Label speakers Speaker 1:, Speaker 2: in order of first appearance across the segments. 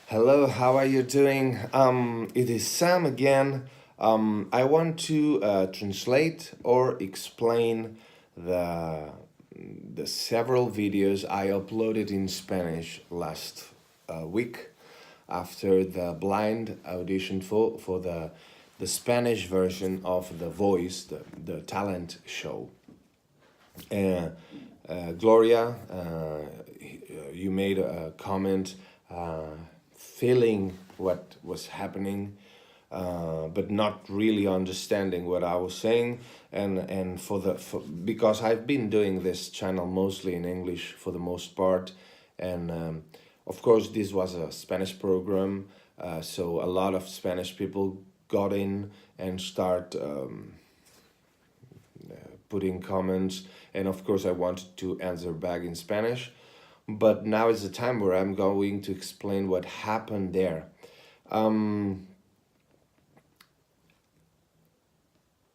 Speaker 1: Hello, how are you doing? It is Sam again. I want to translate or explain the the several videos I uploaded in Spanish last week after the blind audition for the Spanish version of The Voice, the talent show. Uh, Gloria, you made a comment feeling what was happening, but not really understanding what I was saying. And because I've been doing this channel mostly in English for the most part, and of course this was a Spanish program, so a lot of Spanish people got in and start putting comments, and of course I wanted to answer back in Spanish, but now is the time where I'm going to explain what happened there.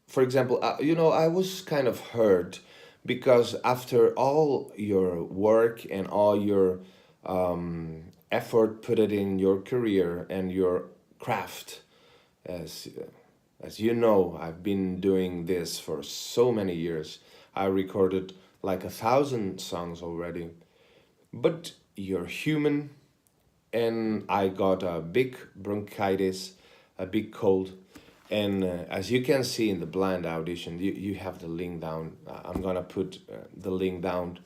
Speaker 1: For example, I was kind of hurt because after all your work and all your effort put it in your career and your craft, as as you know, I've been doing this for so many years. I recorded like 1,000 songs already. But you're human, and I got a big bronchitis, a big cold. And as you can see in the blind audition, you have the link down. I'm gonna put the link down,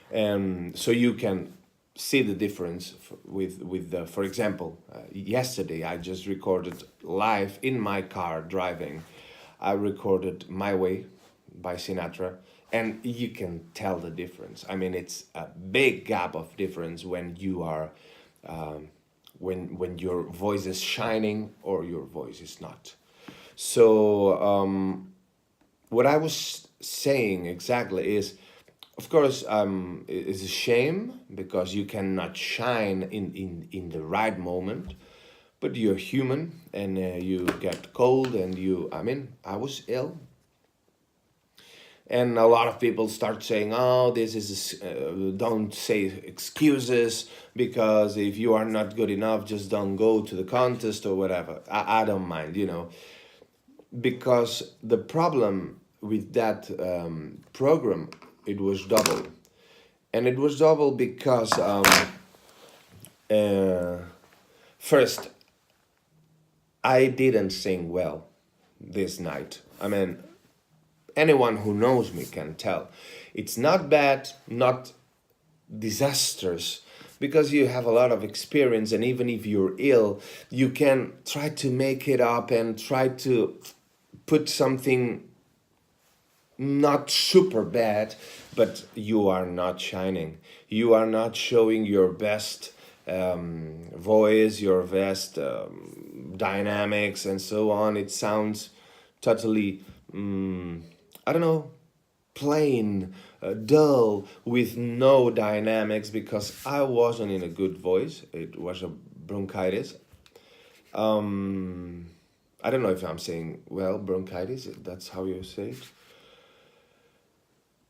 Speaker 1: and so you can see the difference with the. For example, yesterday I just recorded live in my car driving. I recorded "My Way" by Sinatra, and you can tell the difference. I mean, it's a big gap of difference when you are, when your voice is shining or your voice is not. So what I was saying exactly is, of course, it's a shame because you cannot shine in the right moment, but you're human and you get cold and I mean, I was ill, and a lot of people start saying, oh, this is don't say excuses, because if you are not good enough, just don't go to the contest or whatever. I don't mind, because the problem with that program, it was double. And it was double because uh, first, I didn't sing well this night. I mean, anyone who knows me can tell. It's not bad, not disastrous, because you have a lot of experience, and even if you're ill, you can try to make it up and try to put something not super bad, but you are not shining. You are not showing your best voice, your best dynamics, and so on. It sounds totally, I don't know, plain, dull, with no dynamics, because I wasn't in a good voice. It was a bronchitis. I don't know if I'm saying well, bronchitis, that's how you say it.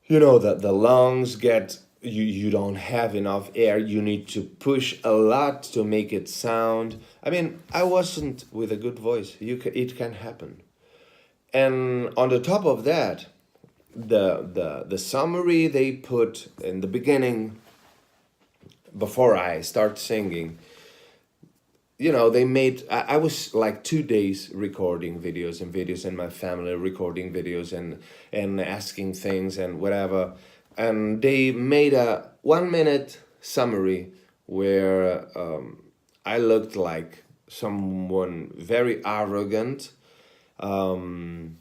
Speaker 1: You know that the lungs get, you don't have enough air, you need to push a lot to make it sound. I mean, I wasn't with a good voice. It can happen. And on the top of that, the summary they put in the beginning, before I start singing, they made, I was like 2 days recording videos and videos, and my family recording videos and asking things and whatever, and they made a 1 minute summary where I looked like someone very arrogant, and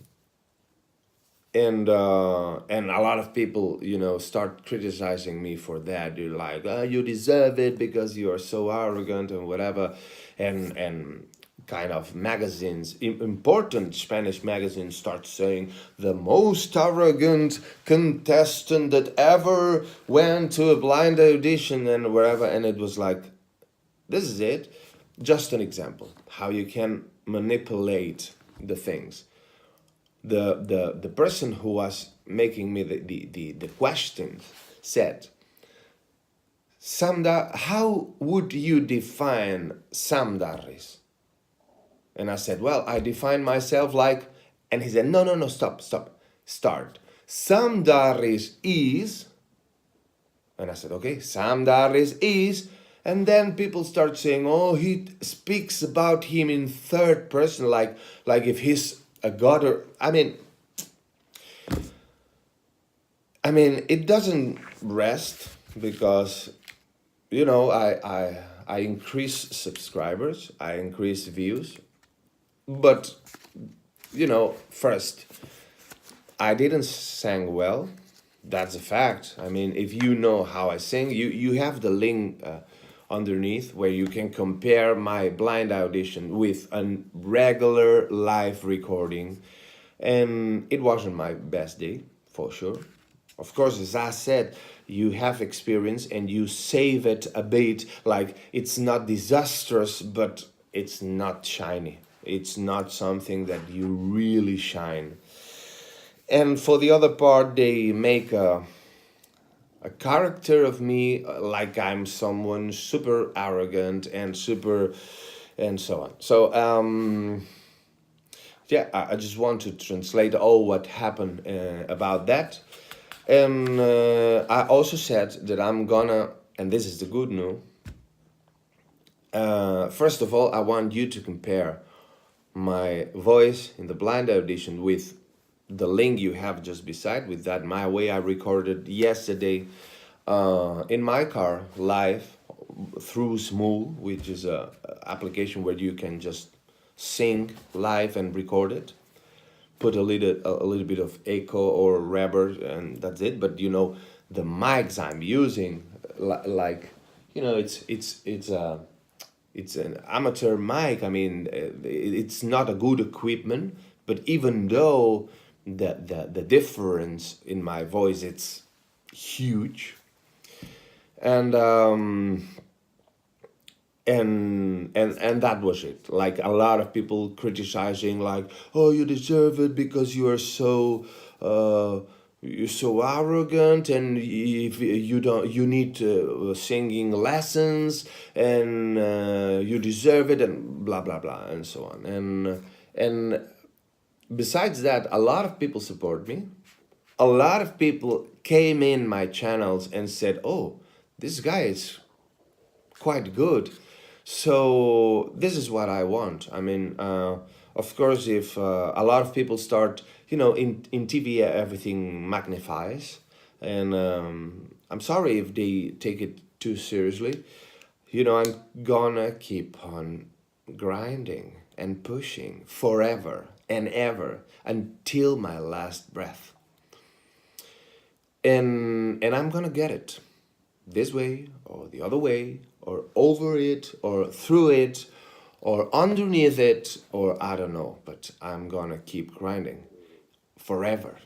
Speaker 1: a lot of people start criticizing me for that. You're like, oh, you deserve it because you are so arrogant and whatever, and kind of magazines, important Spanish magazines, start saying the most arrogant contestant that ever went to a blind audition and wherever. And it was like, this is it, just an example how you can manipulate the things. The person who was making me the questions said, How would you define Sam Darris? And I said, well, I define myself like, and he said, no, no, no, stop, start. Sam Darris is, and I said, okay, Sam Darris is, and then people start saying, oh, he speaks about him in third person, like if he's a god or, I mean, it doesn't rest because, I increase subscribers, I increase views, but first, I didn't sing well. That's a fact. I mean, if you know how I sing, you have the link underneath where you can compare my blind audition with a regular live recording, and it wasn't my best day for sure. Of course, as I said, you have experience and you save it a bit. Like it's not disastrous, but it's not shiny. It's not something that you really shine. And for the other part, they make a character of me like I'm someone super arrogant and super and so on. So yeah, I just want to translate all what happened about that. And I also said that I'm gonna, and this is the good news. First of all, I want you to compare my voice in the blind audition with the link you have just beside with that my way I recorded yesterday in my car live through Smooth, which is a application where you can just sing live and record it, put a little bit of echo or reverb, and that's it. But the mics I'm using, like it's an amateur mic. I mean, it's not a good equipment, but even though the difference in my voice, it's huge, and and that was it. Like a lot of people criticizing, like, oh, you deserve it because you're so arrogant, and if you don't, you need singing lessons, and you deserve it, and blah blah blah, and so on. And besides that, a lot of people support me. A lot of people came in my channels and said, oh, this guy is quite good. So this is what I want. I mean, of course, if a lot of people start, in TV, everything magnifies. And I'm sorry if they take it too seriously. I'm gonna keep on grinding and pushing forever and ever until my last breath. And I'm gonna get it this way or the other way or over it or through it or underneath it, or I don't know, but I'm gonna keep grinding forever.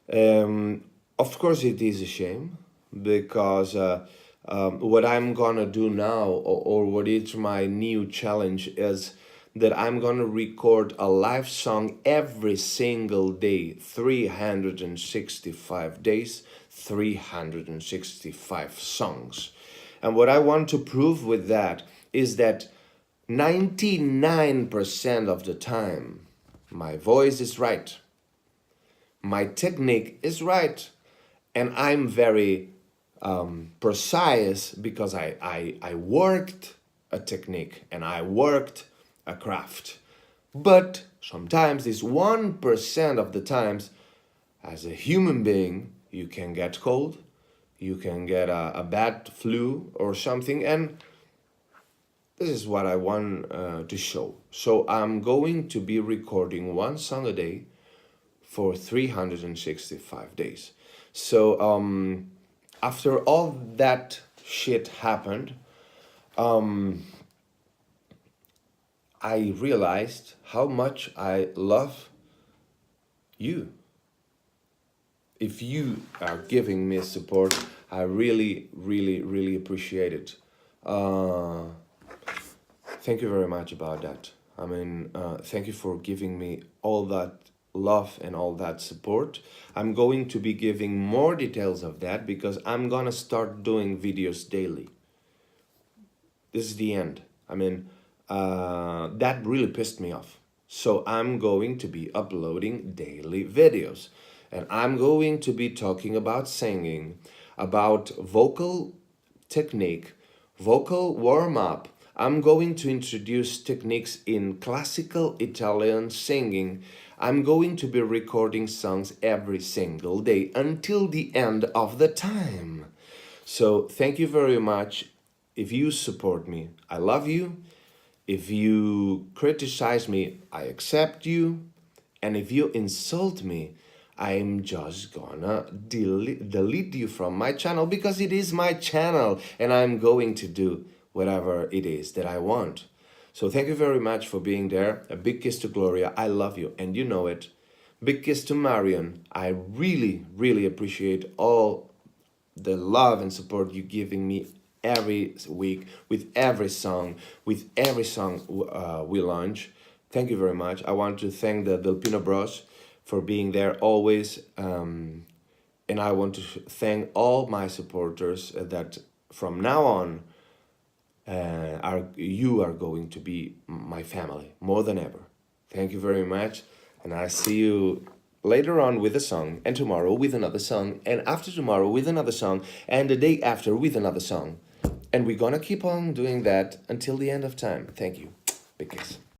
Speaker 1: Of course, it is a shame because what I'm gonna do now, or what is my new challenge, is that I'm gonna record a live song every single day, 365 days, 365 songs. And what I want to prove with that is that 99% of the time, my voice is right, my technique is right, and I'm very precise because I worked a technique and I worked a craft. But sometimes, this 1% of the times, as a human being, you can get cold, you can get a bad flu or something, and this is what I want to show. So I'm going to be recording one song a day for 365 days. So after all that shit happened, I realized how much I love you. If you are giving me support, I really, really, really appreciate it. Thank you very much about that. I mean, thank you for giving me all that love and all that support. I'm going to be giving more details of that because I'm gonna start doing videos daily. This is the end. I mean, that really pissed me off. So I'm going to be uploading daily videos. And I'm going to be talking about singing, about vocal technique, vocal warm up. I'm going to introduce techniques in classical Italian singing. I'm going to be recording songs every single day until the end of the time. So thank you very much. If you support me, I love you. If you criticize me, I accept you. And if you insult me, I'm just gonna delete you from my channel because it is my channel and I'm going to do whatever it is that I want. So thank you very much for being there. A big kiss to Gloria. I love you and you know it. Big kiss to Marion. I really, really appreciate all the love and support you're giving me every week with every song, we launch. Thank you very much. I want to thank the Del Pino Bros for being there always. And I want to thank all my supporters that from now on you are going to be my family more than ever. Thank you very much. And I see you later on with a song, and tomorrow with another song, and after tomorrow with another song, and the day after with another song. And we're gonna keep on doing that until the end of time. Thank you. Big kiss.